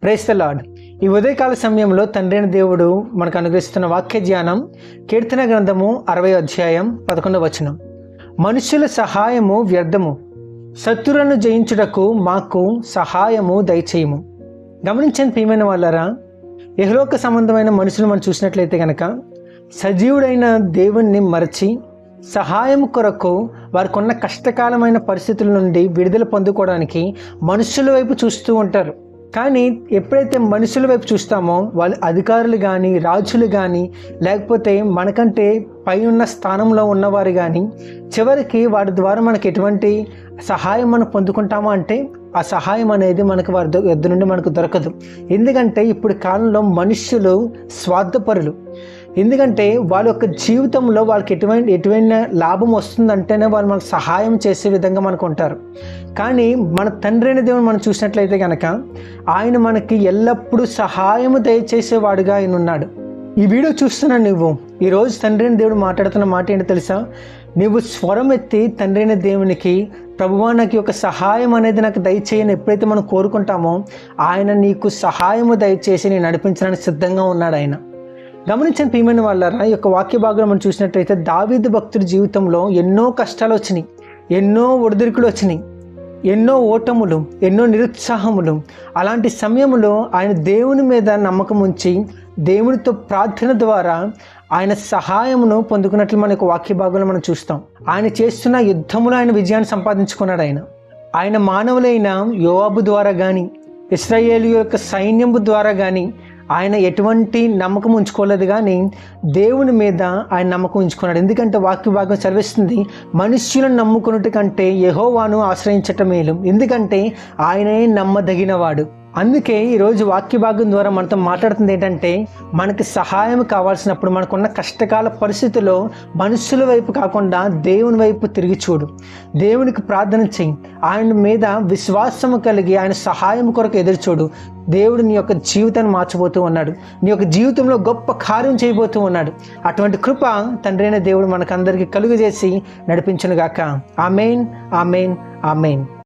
Praise the lord. ఈ ఉదయకాల సమయంలో తండ్రి అయిన దేవుడు మనకు అనుగ్రహిస్తున్న వాక్య ధ్యానం కీర్తన గ్రంథము 60వ అధ్యాయం 11వ వచనం. మనుషుల సహాయము వ్యర్థము, శత్రులను జయించుటకు మాకు సహాయము దయచేయము. గమనించండి ప్రియమైన వాళ్ళారా, ఇహలోక సంబంధమైన మనుషులు మనం చూసినట్లయితే కనుక సజీవుడైన దేవుణ్ణి మరచి సహాయం కొరకు వారికి ఉన్న కష్టకాలమైన పరిస్థితుల నుండి విడుదల పొందుకోవడానికి మనుషుల వైపు చూస్తూ ఉంటారు. కానీ ఎప్పుడైతే మనుషుల వైపు చూస్తామో వాళ్ళు అధికారులు కానీ, రాజులు కానీ, లేకపోతే మనకంటే పై ఉన్న స్థానంలో ఉన్నవారు కానీ చివరికి వారి ద్వారా మనకి ఎటువంటి సహాయం మనం పొందుకుంటామా అంటే ఆ సహాయం అనేది మనకు వారి యొద్ద నుండి మనకు దొరకదు. ఎందుకంటే ఇప్పుడు కాలంలో మనుష్యులు స్వార్థపరులు. ఎందుకంటే వాళ్ళ యొక్క జీవితంలో వాళ్ళకి ఎటువంటి లాభం వస్తుందంటేనే వాళ్ళు మనకు సహాయం చేసే విధంగా మనకు ఉంటారు. కానీ మన తండ్రి అయిన దేవుని మనం చూసినట్లయితే కనుక ఆయన మనకి ఎల్లప్పుడూ సహాయము దయచేసేవాడుగా ఆయన ఉన్నాడు. ఈ వీడియో చూస్తున్నా నువ్వు ఈరోజు తండ్రి అయిన దేవుడు మాట్లాడుతున్న మాట ఏంటో తెలుసా? నువ్వు స్వరం ఎత్తి తండ్రి అయిన దేవునికి, ప్రభువా నాకు ఒక సహాయం అనేది నాకు దయచేయని ఎప్పుడైతే మనం కోరుకుంటామో ఆయన నీకు సహాయము దయచేసి నేను నడిపించడానికి సిద్ధంగా ఉన్నాడు ఆయన. గమనించండి ప్రియమైన వాళ్ళారా, ఈ యొక్క వాక్య భాగంలో మనం చూసినట్లయితే దావీదు భక్తుడి జీవితంలో ఎన్నో కష్టాలు వచ్చినాయి, ఎన్నో ఒడిదుడుకులు వచ్చినాయి, ఎన్నో ఓటములు, ఎన్నో నిరుత్సాహములు. అలాంటి సమయంలో ఆయన దేవుని మీద నమ్మకం ఉంచి దేవునితో ప్రార్థన ద్వారా ఆయన సహాయమును పొందుకున్నట్లు మన యొక్క వాక్య భాగంలో మనం చూస్తాం. ఆయన చేస్తున్న యుద్ధములో ఆయన విజయాన్ని సంపాదించుకున్నాడు. ఆయన మానవులైన యోవాబు ద్వారా కానీ, ఇశ్రాయేలు యొక్క సైన్యము ద్వారా కానీ ఆయన ఎటువంటి నమ్మకం ఉంచుకోలేదు, కానీ దేవుని మీద ఆయన నమ్మకం ఉంచుకున్నాడు. ఎందుకంటే వాక్య భాగం చదివిస్తుంది, మనుష్యులను నమ్ముకున్నట్టు కంటే యెహోవాను ఆశ్రయించటం మేలు, ఎందుకంటే ఆయనే నమ్మదగినవాడు. అందుకే ఈరోజు వాక్య భాగం ద్వారా మనతో మాట్లాడుతుంది ఏంటంటే, మనకి సహాయం కావాల్సినప్పుడు మనకున్న కష్టకాల పరిస్థితుల్లో మనుషుల వైపు కాకుండా దేవుని వైపు తిరిగి చూడు, దేవునికి ప్రార్థన చెయ్యి, ఆయన మీద విశ్వాసము కలిగి ఆయన సహాయం కొరకు ఎదురు చూడు. దేవుడు నీ యొక్క జీవితాన్ని మార్చబోతూ ఉన్నాడు, నీ యొక్క జీవితంలో గొప్ప కార్యం చేయబోతూ ఉన్నాడు. అటువంటి కృప తండ్రి అయిన దేవుడు మనకందరికీ కలుగజేసి నడిపించునుగాక. ఆమేన్, ఆమేన్, ఆమేన్.